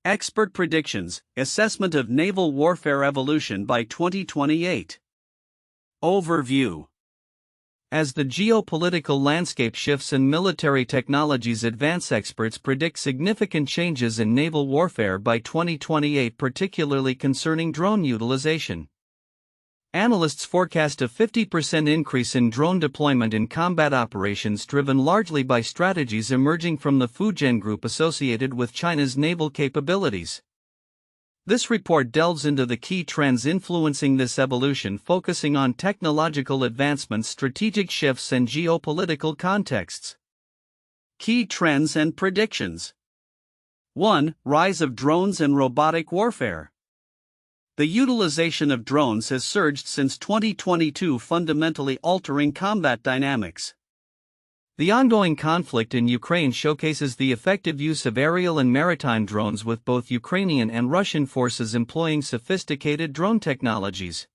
Expert Predictions, Assessment of Naval Warfare Evolution by 2028. Overview. As the geopolitical landscape shifts and military technologies advance, experts predict significant changes in naval warfare by 2028, particularly concerning drone utilization. Analysts forecast a 50% increase in drone deployment in combat operations, driven largely by strategies emerging from the Fujian group associated with China's naval capabilities. This report delves into the key trends influencing this evolution, focusing on technological advancements, strategic shifts, and geopolitical contexts. Key trends and predictions. 1. Rise of drones and robotic warfare. The utilization of drones has surged since 2022, fundamentally altering combat dynamics. The ongoing conflict in Ukraine showcases the effective use of aerial and maritime drones, with both Ukrainian and Russian forces employing sophisticated drone technologies.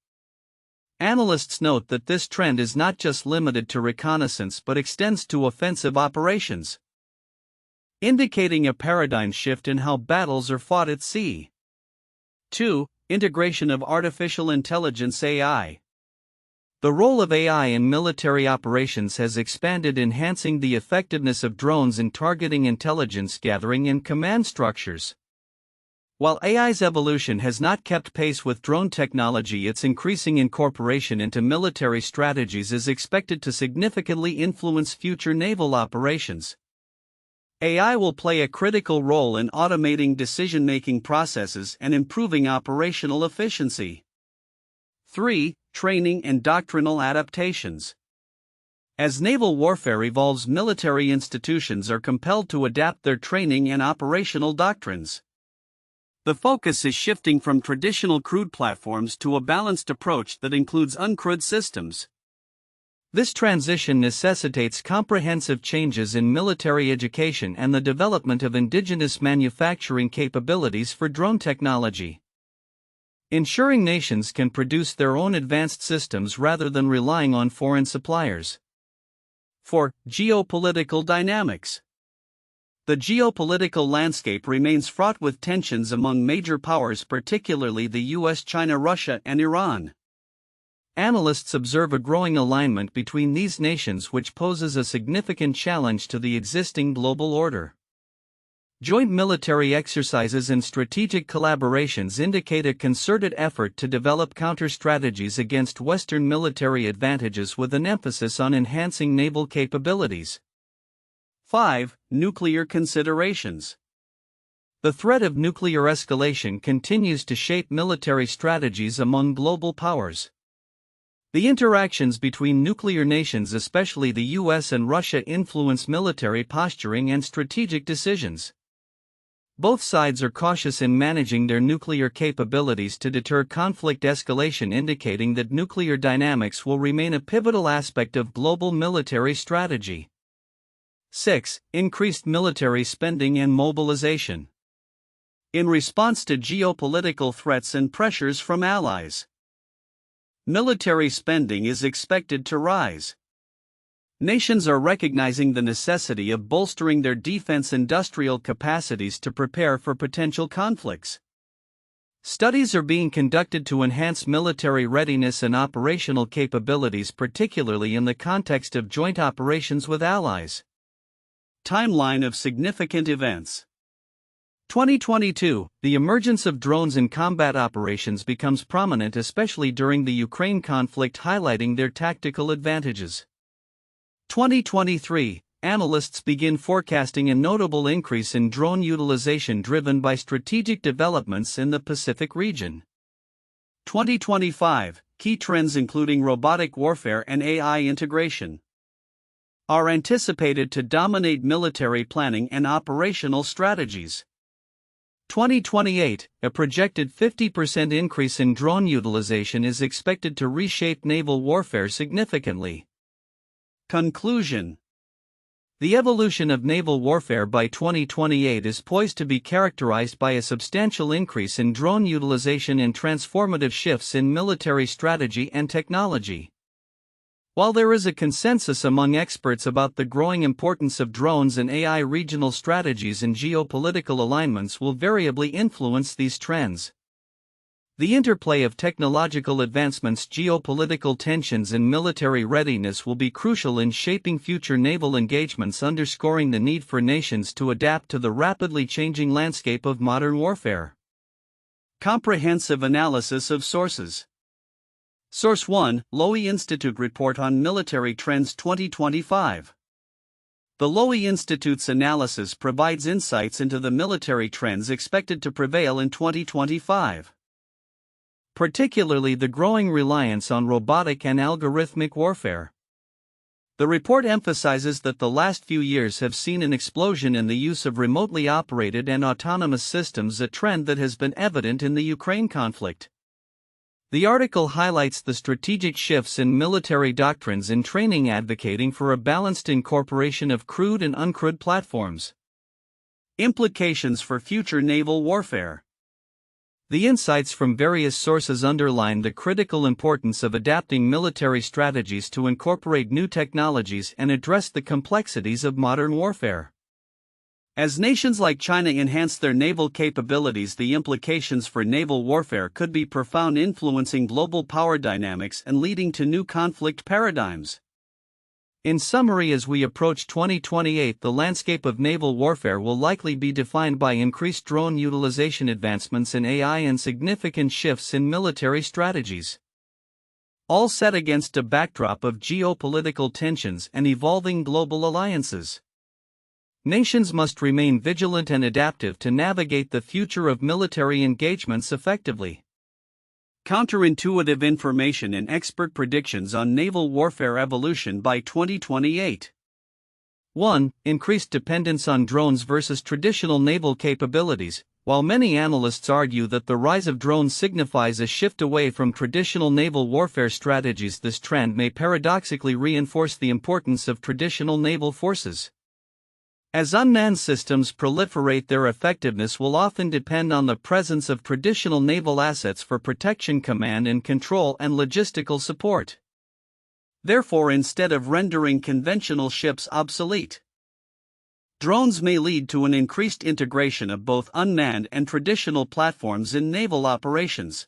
Analysts note that this trend is not just limited to reconnaissance but extends to offensive operations, indicating a paradigm shift in how battles are fought at sea. 2. Integration of artificial intelligence (AI). The role of AI in military operations has expanded, enhancing the effectiveness of drones in targeting, intelligence gathering, and command structures. While AI's evolution has not kept pace with drone technology, its increasing incorporation into military strategies is expected to significantly influence future naval operations. AI will play a critical role in automating decision-making processes and improving operational efficiency. 3. Training and doctrinal adaptations. As naval warfare evolves, military institutions are compelled to adapt their training and operational doctrines. The focus is shifting from traditional crewed platforms to a balanced approach that includes uncrewed systems. This transition necessitates comprehensive changes in military education and the development of indigenous manufacturing capabilities for drone technology, ensuring nations can produce their own advanced systems rather than relying on foreign suppliers. 4. Geopolitical dynamics. The geopolitical landscape remains fraught with tensions among major powers, particularly the US, China, Russia, and Iran. Analysts observe a growing alignment between these nations, which poses a significant challenge to the existing global order. Joint military exercises and strategic collaborations indicate a concerted effort to develop counter-strategies against Western military advantages, with an emphasis on enhancing naval capabilities. 5. Nuclear considerations. The threat of nuclear escalation continues to shape military strategies among global powers. The interactions between nuclear nations, especially the US and Russia, influence military posturing and strategic decisions. Both sides are cautious in managing their nuclear capabilities to deter conflict escalation, indicating that nuclear dynamics will remain a pivotal aspect of global military strategy. 6. Increased military spending and mobilization. In response to geopolitical threats and pressures from allies, military spending is expected to rise. Nations are recognizing the necessity of bolstering their defense industrial capacities to prepare for potential conflicts. Studies are being conducted to enhance military readiness and operational capabilities, particularly in the context of joint operations with allies. Timeline of significant events. 2022, the emergence of drones in combat operations becomes prominent, especially during the Ukraine conflict, highlighting their tactical advantages. 2023, analysts begin forecasting a notable increase in drone utilization driven by strategic developments in the Pacific region. 2025, key trends including robotic warfare and AI integration are anticipated to dominate military planning and operational strategies. 2028, a projected 50% increase in drone utilization is expected to reshape naval warfare significantly. Conclusion. The evolution of naval warfare by 2028 is poised to be characterized by a substantial increase in drone utilization and transformative shifts in military strategy and technology. While there is a consensus among experts about the growing importance of drones and AI, regional strategies and geopolitical alignments will variably influence these trends. The interplay of technological advancements, geopolitical tensions, and military readiness will be crucial in shaping future naval engagements, underscoring the need for nations to adapt to the rapidly changing landscape of modern warfare. Comprehensive analysis of sources. Source 1: Lowy Institute Report on Military Trends 2025. The Lowy Institute's analysis provides insights into the military trends expected to prevail in 2025. Particularly the growing reliance on robotic and algorithmic warfare. The report emphasizes that the last few years have seen an explosion in the use of remotely operated and autonomous systems, a trend that has been evident in the Ukraine conflict. The article highlights the strategic shifts in military doctrines and training, advocating for a balanced incorporation of crewed and uncrewed platforms. Implications for future naval warfare. The insights from various sources underline the critical importance of adapting military strategies to incorporate new technologies and address the complexities of modern warfare. As nations like China enhance their naval capabilities, the implications for naval warfare could be profound, influencing global power dynamics and leading to new conflict paradigms. In summary, as we approach 2028, the landscape of naval warfare will likely be defined by increased drone utilization, advancements in AI, and significant shifts in military strategies. All set against a backdrop of geopolitical tensions and evolving global alliances. Nations must remain vigilant and adaptive to navigate the future of military engagements effectively. Counterintuitive information and expert predictions on naval warfare evolution by 2028. 1. Increased dependence on drones versus traditional naval capabilities. While many analysts argue that the rise of drones signifies a shift away from traditional naval warfare strategies, this trend may paradoxically reinforce the importance of traditional naval forces. As unmanned systems proliferate, their effectiveness will often depend on the presence of traditional naval assets for protection, command and control, and logistical support. Therefore, instead of rendering conventional ships obsolete, drones may lead to an increased integration of both unmanned and traditional platforms in naval operations.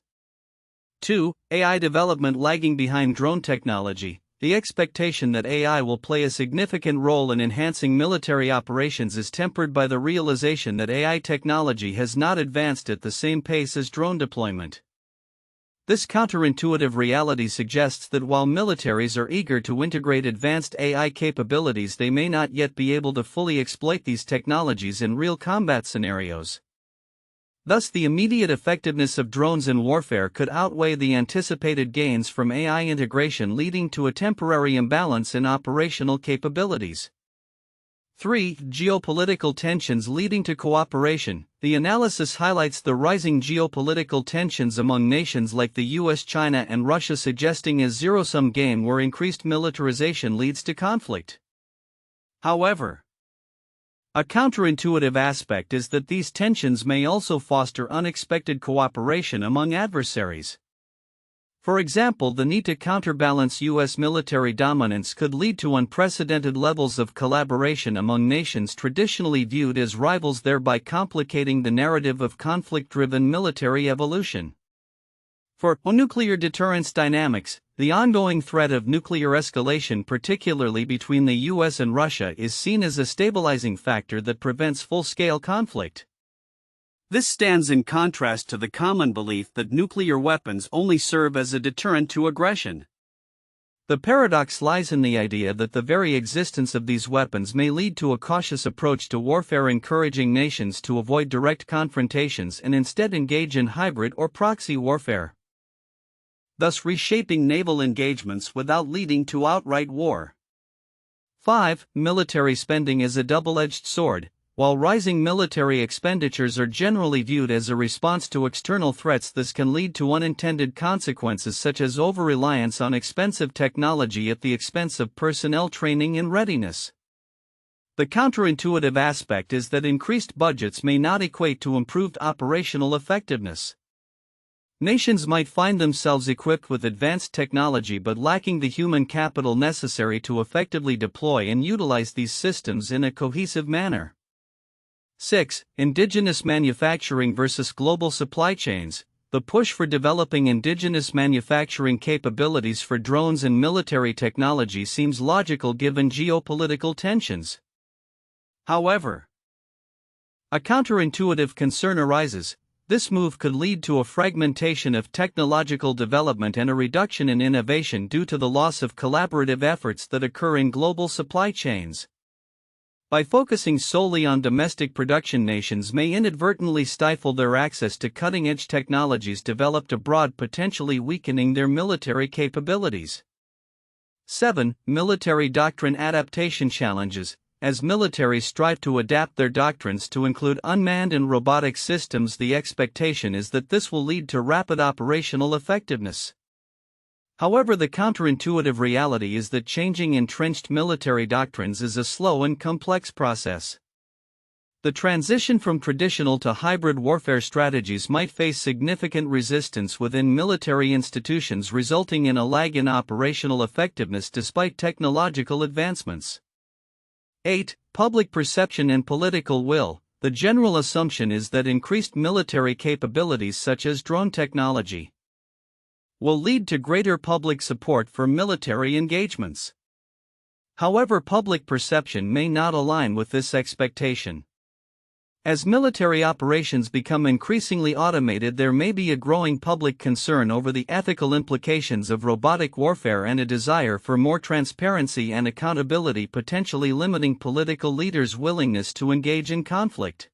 2. AI development lagging behind drone technology. The expectation that AI will play a significant role in enhancing military operations is tempered by the realization that AI technology has not advanced at the same pace as drone deployment. This counterintuitive reality suggests that while militaries are eager to integrate advanced AI capabilities, they may not yet be able to fully exploit these technologies in real combat scenarios. Thus, the immediate effectiveness of drones in warfare could outweigh the anticipated gains from AI integration, leading to a temporary imbalance in operational capabilities. 3. Geopolitical tensions leading to cooperation. The analysis highlights the rising geopolitical tensions among nations like the US, China, and Russia, suggesting a zero-sum game where increased militarization leads to conflict. However, a counterintuitive aspect is that these tensions may also foster unexpected cooperation among adversaries. For example, the need to counterbalance US military dominance could lead to unprecedented levels of collaboration among nations traditionally viewed as rivals, thereby complicating the narrative of conflict-driven military evolution. For nuclear deterrence dynamics, the ongoing threat of nuclear escalation, particularly between the US and Russia, is seen as a stabilizing factor that prevents full-scale conflict. This stands in contrast to the common belief that nuclear weapons only serve as a deterrent to aggression. The paradox lies in the idea that the very existence of these weapons may lead to a cautious approach to warfare, encouraging nations to avoid direct confrontations and instead engage in hybrid or proxy warfare, thus reshaping naval engagements without leading to outright war. 5. Military spending is a double-edged sword. While rising military expenditures are generally viewed as a response to external threats, this can lead to unintended consequences such as over-reliance on expensive technology at the expense of personnel training and readiness. The counterintuitive aspect is that increased budgets may not equate to improved operational effectiveness. Nations might find themselves equipped with advanced technology but lacking the human capital necessary to effectively deploy and utilize these systems in a cohesive manner. 6. Indigenous manufacturing versus global supply chains. The push for developing indigenous manufacturing capabilities for drones and military technology seems logical given geopolitical tensions. However, a counterintuitive concern arises. This move could lead to a fragmentation of technological development and a reduction in innovation due to the loss of collaborative efforts that occur in global supply chains. By focusing solely on domestic production, nations may inadvertently stifle their access to cutting-edge technologies developed abroad, potentially weakening their military capabilities. 7. Military doctrine adaptation challenges. As militaries strive to adapt their doctrines to include unmanned and robotic systems, the expectation is that this will lead to rapid operational effectiveness. However, the counterintuitive reality is that changing entrenched military doctrines is a slow and complex process. The transition from traditional to hybrid warfare strategies might face significant resistance within military institutions, resulting in a lag in operational effectiveness despite technological advancements. 8. Public perception and political will. The general assumption is that increased military capabilities such as drone technology will lead to greater public support for military engagements. However, public perception may not align with this expectation. As military operations become increasingly automated, there may be a growing public concern over the ethical implications of robotic warfare and a desire for more transparency and accountability, potentially limiting political leaders' willingness to engage in conflict.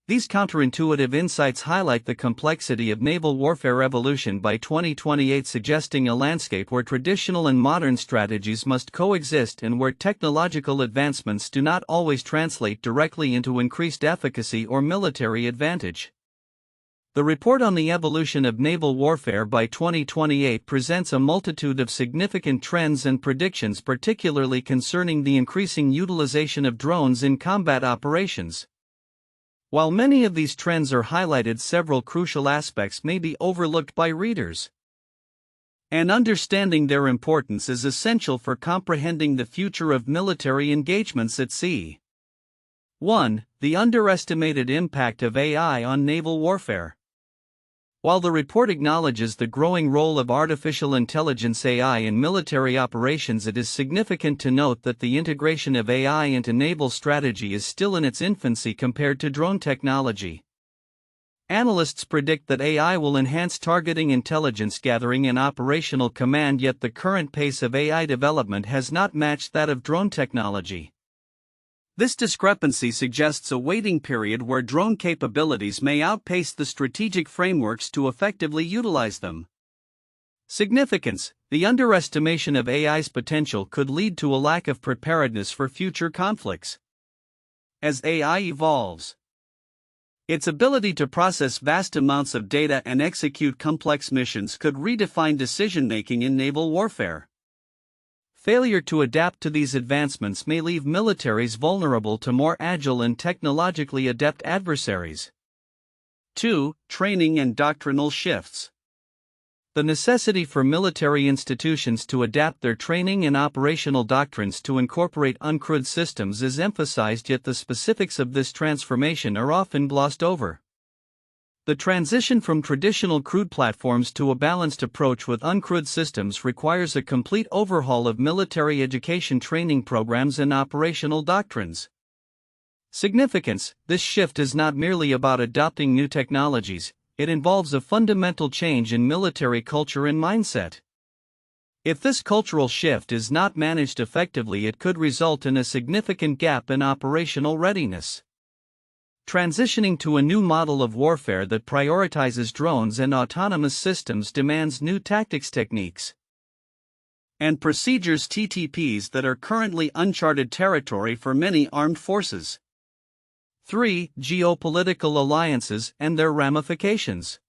These counterintuitive insights highlight the complexity of naval warfare evolution by 2028, suggesting a landscape where traditional and modern strategies must coexist and where technological advancements do not always translate directly into increased efficacy or military advantage. The report on the evolution of naval warfare by 2028 presents a multitude of significant trends and predictions, particularly concerning the increasing utilization of drones in combat operations. While many of these trends are highlighted, several crucial aspects may be overlooked by readers. And understanding their importance is essential for comprehending the future of military engagements at sea. 1. The underestimated impact of AI on naval warfare. While the report acknowledges the growing role of artificial intelligence (AI) in military operations, it is significant to note that the integration of AI into naval strategy is still in its infancy compared to drone technology. Analysts predict that AI will enhance targeting, intelligence gathering, and operational command, yet the current pace of AI development has not matched that of drone technology. This discrepancy suggests a waiting period where drone capabilities may outpace the strategic frameworks to effectively utilize them. Significance: the underestimation of AI's potential could lead to a lack of preparedness for future conflicts. As AI evolves, its ability to process vast amounts of data and execute complex missions could redefine decision-making in naval warfare. Failure to adapt to these advancements may leave militaries vulnerable to more agile and technologically adept adversaries. 2. Training and doctrinal shifts. The necessity for military institutions to adapt their training and operational doctrines to incorporate uncrewed systems is emphasized, yet the specifics of this transformation are often glossed over. The transition from traditional crewed platforms to a balanced approach with uncrewed systems requires a complete overhaul of military education training programs and operational doctrines. Significance: this shift is not merely about adopting new technologies, it involves a fundamental change in military culture and mindset. If this cultural shift is not managed effectively, it could result in a significant gap in operational readiness. Transitioning to a new model of warfare that prioritizes drones and autonomous systems demands new tactics, techniques, and procedures (TTPs) that are currently uncharted territory for many armed forces. 3. Geopolitical alliances and their ramifications.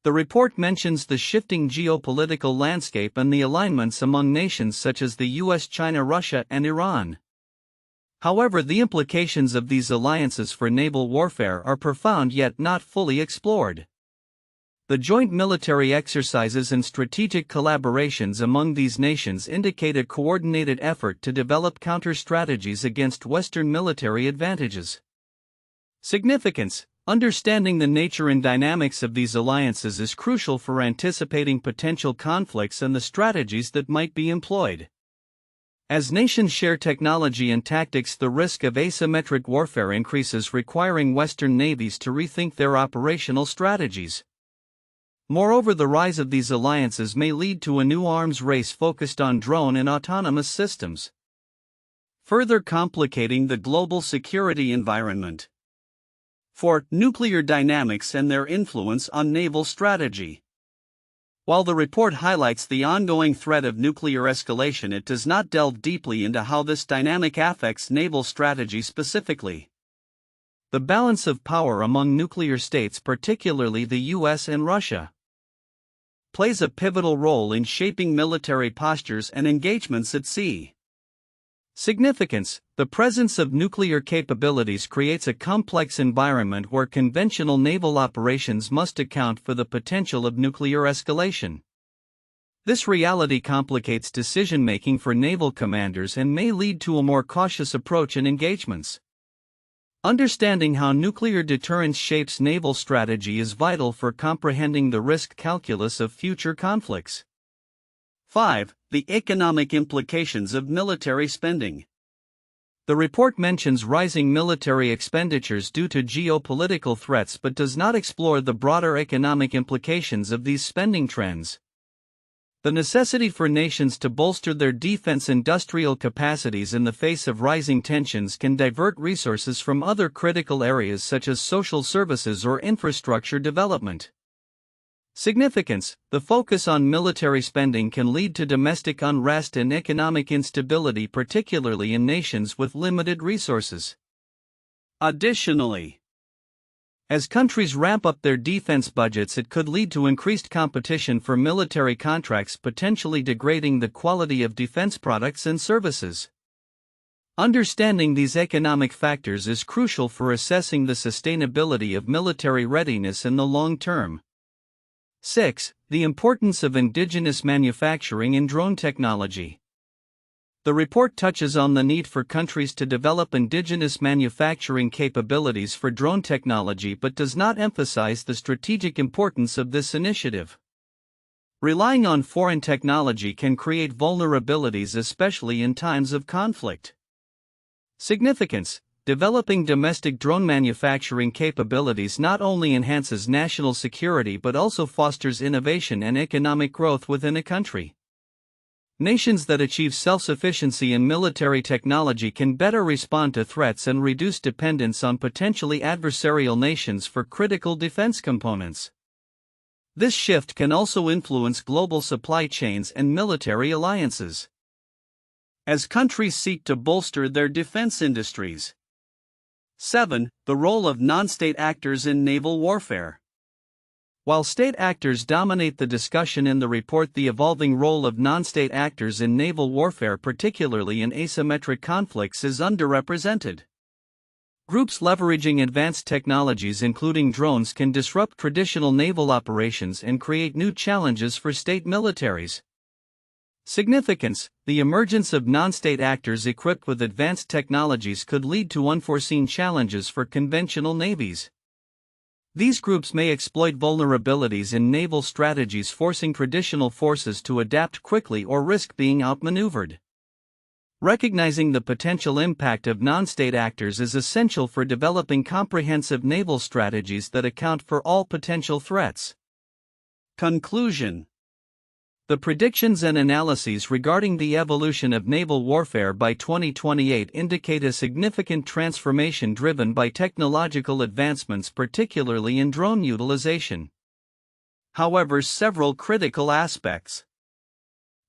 The report mentions the shifting geopolitical landscape and the alignments among nations such as the US, China, Russia, and Iran. However, the implications of these alliances for naval warfare are profound yet not fully explored. The joint military exercises and strategic collaborations among these nations indicate a coordinated effort to develop counter-strategies against Western military advantages. Significance: understanding the nature and dynamics of these alliances is crucial for anticipating potential conflicts and the strategies that might be employed. As nations share technology and tactics, the risk of asymmetric warfare increases, requiring Western navies to rethink their operational strategies. Moreover, the rise of these alliances may lead to a new arms race focused on drone and autonomous systems, further complicating the global security environment. 4. Nuclear dynamics and their influence on naval strategy. While the report highlights the ongoing threat of nuclear escalation, it does not delve deeply into how this dynamic affects naval strategy specifically. The balance of power among nuclear states, particularly the US and Russia, plays a pivotal role in shaping military postures and engagements at sea. Significance: the presence of nuclear capabilities creates a complex environment where conventional naval operations must account for the potential of nuclear escalation. This reality complicates decision-making for naval commanders and may lead to a more cautious approach in engagements. Understanding how nuclear deterrence shapes naval strategy is vital for comprehending the risk calculus of future conflicts. 5. The economic implications of military spending. The report mentions rising military expenditures due to geopolitical threats but does not explore the broader economic implications of these spending trends. The necessity for nations to bolster their defense industrial capacities in the face of rising tensions can divert resources from other critical areas such as social services or infrastructure development. Significance: the focus on military spending can lead to domestic unrest and economic instability, particularly in nations with limited resources. Additionally, as countries ramp up their defense budgets, it could lead to increased competition for military contracts, potentially degrading the quality of defense products and services. Understanding these economic factors is crucial for assessing the sustainability of military readiness in the long term. 6. The importance of indigenous manufacturing in drone technology. The report touches on the need for countries to develop indigenous manufacturing capabilities for drone technology but does not emphasize the strategic importance of this initiative. Relying on foreign technology can create vulnerabilities, especially in times of conflict. Significance: developing domestic drone manufacturing capabilities not only enhances national security but also fosters innovation and economic growth within a country. Nations that achieve self-sufficiency in military technology can better respond to threats and reduce dependence on potentially adversarial nations for critical defense components. This shift can also influence global supply chains and military alliances, as countries seek to bolster their defense industries. 7. The role of non-state actors in naval warfare. While state actors dominate the discussion in the report, the evolving role of non-state actors in naval warfare, particularly in asymmetric conflicts, is underrepresented. Groups leveraging advanced technologies including drones can disrupt traditional naval operations and create new challenges for state militaries. Significance: the emergence of non-state actors equipped with advanced technologies could lead to unforeseen challenges for conventional navies. These groups may exploit vulnerabilities in naval strategies, forcing traditional forces to adapt quickly or risk being outmaneuvered. Recognizing the potential impact of non-state actors is essential for developing comprehensive naval strategies that account for all potential threats. Conclusion: the predictions and analyses regarding the evolution of naval warfare by 2028 indicate a significant transformation driven by technological advancements, particularly in drone utilization. However, several critical aspects,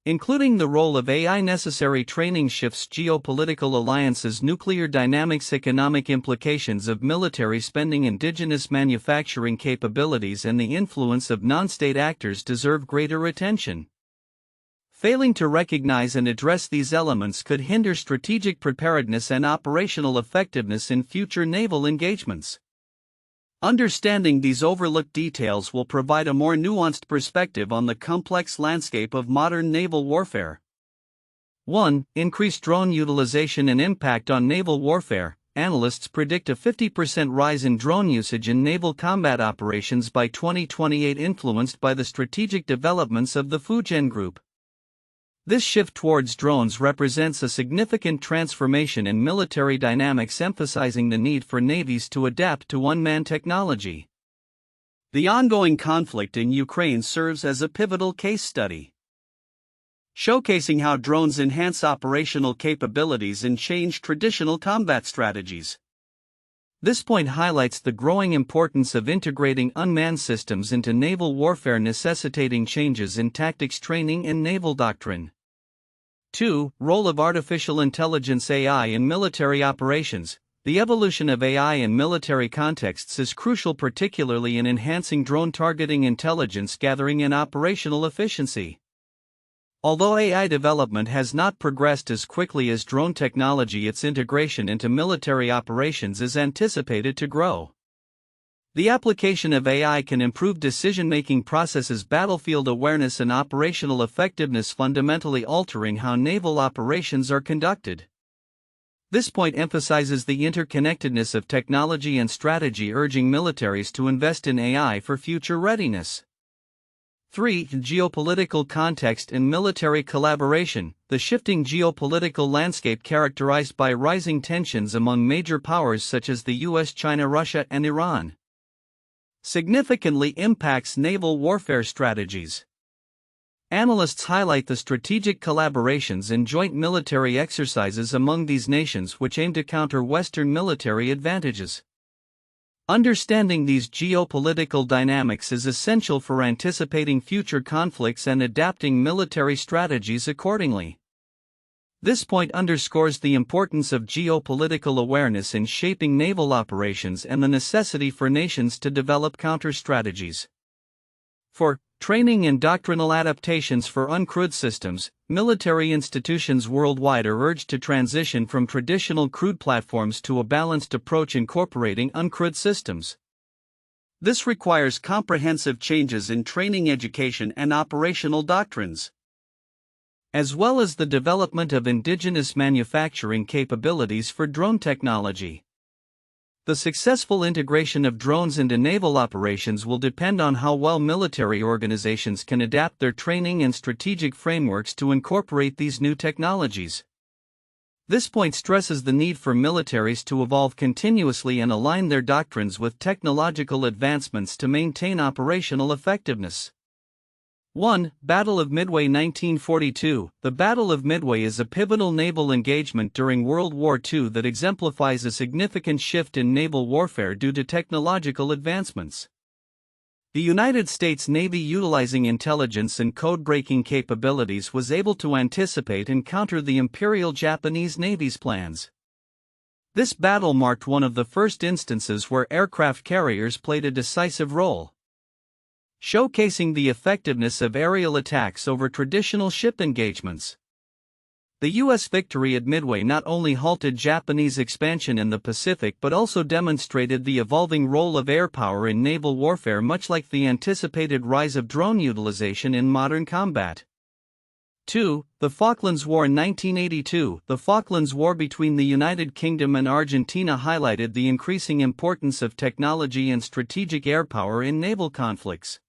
including the role of AI, necessary training shifts, geopolitical alliances, nuclear dynamics, economic implications of military spending, indigenous manufacturing capabilities, and the influence of non-state actors deserve greater attention. Failing to recognize and address these elements could hinder strategic preparedness and operational effectiveness in future naval engagements. Understanding these overlooked details will provide a more nuanced perspective on the complex landscape of modern naval warfare. 1. Increased drone utilization and impact on naval warfare. Analysts predict a 50% rise in drone usage in naval combat operations by 2028, influenced by the strategic developments of the Fujian Group. This shift towards drones represents a significant transformation in military dynamics, emphasizing the need for navies to adapt to unmanned technology. The ongoing conflict in Ukraine serves as a pivotal case study, showcasing how drones enhance operational capabilities and change traditional combat strategies. This point highlights the growing importance of integrating unmanned systems into naval warfare, necessitating changes in tactics training and naval doctrine. 2. Role of artificial intelligence (AI) in military operations. The evolution of AI in military contexts is crucial, particularly in enhancing drone targeting, intelligence gathering, and operational efficiency. Although AI development has not progressed as quickly as drone technology, its integration into military operations is anticipated to grow. The application of AI can improve decision-making processes, battlefield awareness, and operational effectiveness, fundamentally altering how naval operations are conducted. This point emphasizes the interconnectedness of technology and strategy, urging militaries to invest in AI for future readiness. 3. Geopolitical context and military collaboration. The shifting geopolitical landscape, characterized by rising tensions among major powers such as the US, China, Russia, and Iran, significantly impacts naval warfare strategies. Analysts highlight the strategic collaborations and joint military exercises among these nations, which aim to counter Western military advantages. Understanding these geopolitical dynamics is essential for anticipating future conflicts and adapting military strategies accordingly. This point underscores the importance of geopolitical awareness in shaping naval operations and the necessity for nations to develop counter-strategies. 4. Training and doctrinal adaptations for uncrewed systems. Military institutions worldwide are urged to transition from traditional crewed platforms to a balanced approach incorporating uncrewed systems. This requires comprehensive changes in training, education, and operational doctrines, as well as the development of indigenous manufacturing capabilities for drone technology. The successful integration of drones into naval operations will depend on how well military organizations can adapt their training and strategic frameworks to incorporate these new technologies. This point stresses the need for militaries to evolve continuously and align their doctrines with technological advancements to maintain operational effectiveness. 1. Battle of Midway 1942. The Battle of Midway is a pivotal naval engagement during World War II that exemplifies a significant shift in naval warfare due to technological advancements. The United States Navy, utilizing intelligence and code-breaking capabilities, was able to anticipate and counter the Imperial Japanese Navy's plans. This battle marked one of the first instances where aircraft carriers played a decisive role, showcasing the effectiveness of aerial attacks over traditional ship engagements. The U.S. victory at Midway not only halted Japanese expansion in the Pacific but also demonstrated the evolving role of air power in naval warfare, much like the anticipated rise of drone utilization in modern combat. 2. The Falklands War 1982. The Falklands War between the United Kingdom and Argentina highlighted the increasing importance of technology and strategic air power in naval conflicts.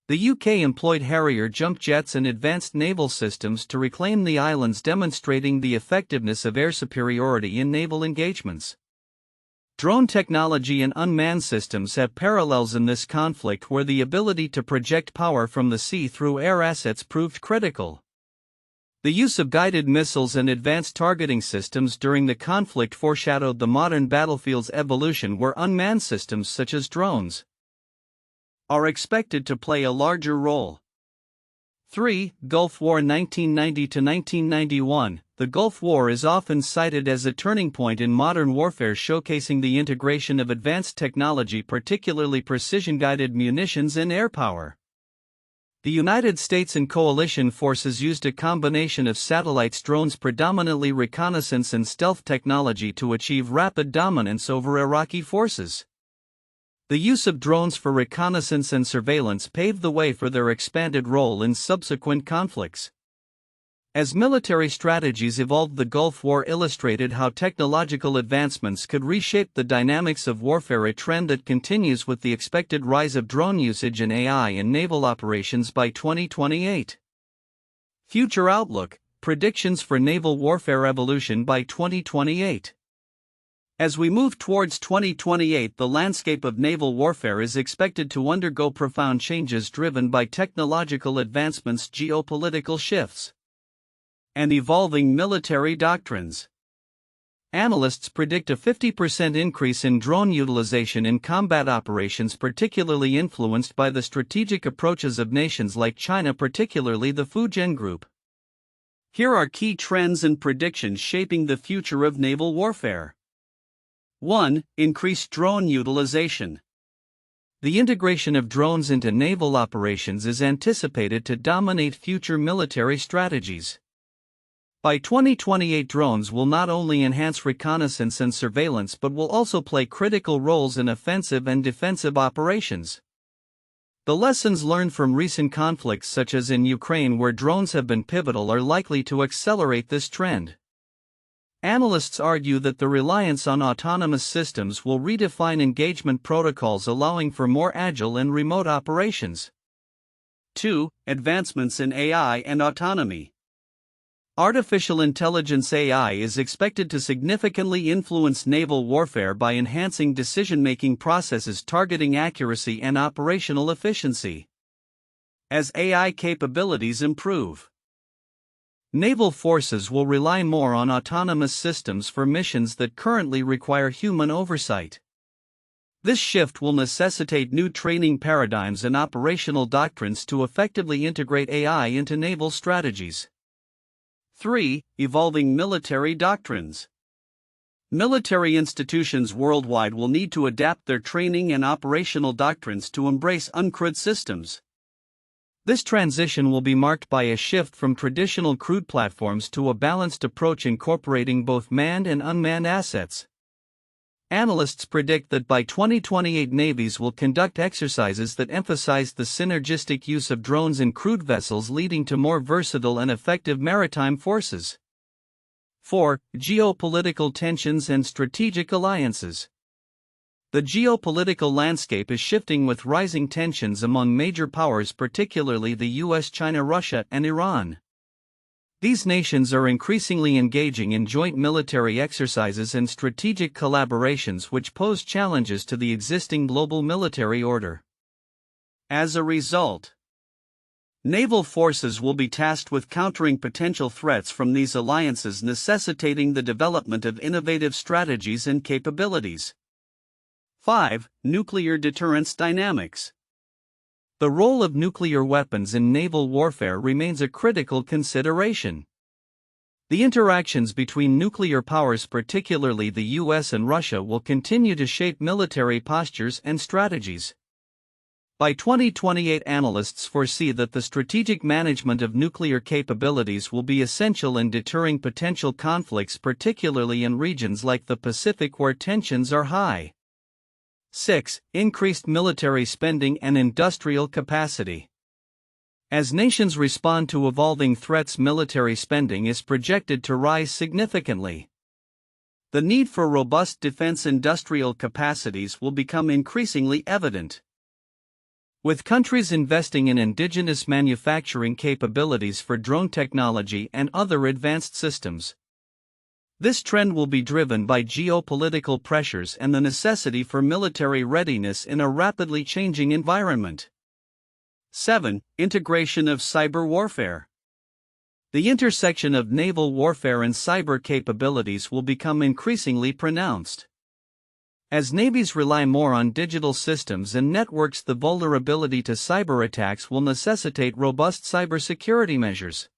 The UK employed Harrier jump jets and advanced naval systems to reclaim the islands, demonstrating the effectiveness of air superiority in naval engagements. Drone technology and unmanned systems have parallels in this conflict, where the ability to project power from the sea through air assets proved critical. The use of guided missiles and advanced targeting systems during the conflict foreshadowed the modern battlefield's evolution, where unmanned systems such as drones are expected to play a larger role. 3. Gulf War 1990–1991. The Gulf War is often cited as a turning point in modern warfare, showcasing the integration of advanced technology, particularly precision-guided munitions and air power. The United States and coalition forces used a combination of satellites, drones, predominantly reconnaissance, and stealth technology to achieve rapid dominance over Iraqi forces. The use of drones for reconnaissance and surveillance paved the way for their expanded role in subsequent conflicts. As military strategies evolved, the Gulf War illustrated how technological advancements could reshape the dynamics of warfare, a trend that continues with the expected rise of drone usage and AI in naval operations by 2028. Future outlook: predictions for naval warfare evolution by 2028. As we move towards 2028, the landscape of naval warfare is expected to undergo profound changes driven by technological advancements, geopolitical shifts, and evolving military doctrines. Analysts predict a 50% increase in drone utilization in combat operations, particularly influenced by the strategic approaches of nations like China, particularly the Fujian group. Here are key trends and predictions shaping the future of naval warfare. 1. Increased drone utilization. The integration of drones into naval operations is anticipated to dominate future military strategies. By 2028, drones will not only enhance reconnaissance and surveillance but will also play critical roles in offensive and defensive operations. The lessons learned from recent conflicts, such as in Ukraine, where drones have been pivotal, are likely to accelerate this trend. Analysts argue that the reliance on autonomous systems will redefine engagement protocols, allowing for more agile and remote operations. 2. Advancements in AI and autonomy. Artificial intelligence (AI) is expected to significantly influence naval warfare by enhancing decision-making processes, targeting accuracy, and operational efficiency. As AI capabilities improve, naval forces will rely more on autonomous systems for missions that currently require human oversight. This shift will necessitate new training paradigms and operational doctrines to effectively integrate AI into naval strategies. 3. Evolving military doctrines. Military institutions worldwide will need to adapt their training and operational doctrines to embrace uncrewed systems. This transition will be marked by a shift from traditional crewed platforms to a balanced approach incorporating both manned and unmanned assets. Analysts predict that by 2028, navies will conduct exercises that emphasize the synergistic use of drones and crewed vessels, leading to more versatile and effective maritime forces. 4. Geopolitical tensions and strategic alliances. The geopolitical landscape is shifting with rising tensions among major powers, particularly the US, China, Russia, and Iran. These nations are increasingly engaging in joint military exercises and strategic collaborations, which pose challenges to the existing global military order. As a result, naval forces will be tasked with countering potential threats from these alliances, necessitating the development of innovative strategies and capabilities. 5. Nuclear deterrence dynamics. The role of nuclear weapons in naval warfare remains a critical consideration. The interactions between nuclear powers, particularly the US and Russia, will continue to shape military postures and strategies. By 2028, analysts foresee that the strategic management of nuclear capabilities will be essential in deterring potential conflicts, particularly in regions like the Pacific where tensions are high. 6. Increased military spending and industrial capacity. As nations respond to evolving threats, military spending is projected to rise significantly. The need for robust defense industrial capacities will become increasingly evident, with countries investing in indigenous manufacturing capabilities for drone technology and other advanced systems. This trend will be driven by geopolitical pressures and the necessity for military readiness in a rapidly changing environment. 7. Integration of cyber warfare. The intersection of naval warfare and cyber capabilities will become increasingly pronounced. As navies rely more on digital systems and networks, the vulnerability to cyber attacks will necessitate robust cybersecurity measures.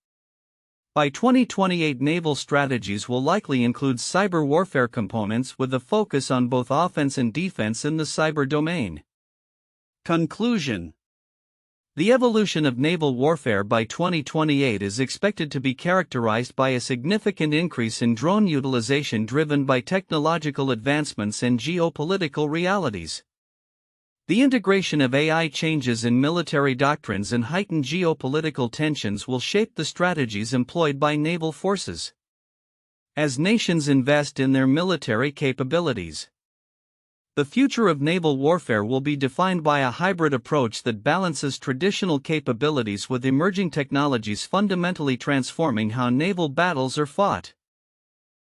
By 2028, naval strategies will likely include cyber warfare components with a focus on both offense and defense in the cyber domain. Conclusion. The evolution of naval warfare by 2028 is expected to be characterized by a significant increase in drone utilization driven by technological advancements and geopolitical realities. The integration of AI changes in military doctrines and heightened geopolitical tensions will shape the strategies employed by naval forces. As nations invest in their military capabilities, the future of naval warfare will be defined by a hybrid approach that balances traditional capabilities with emerging technologies, fundamentally transforming how naval battles are fought.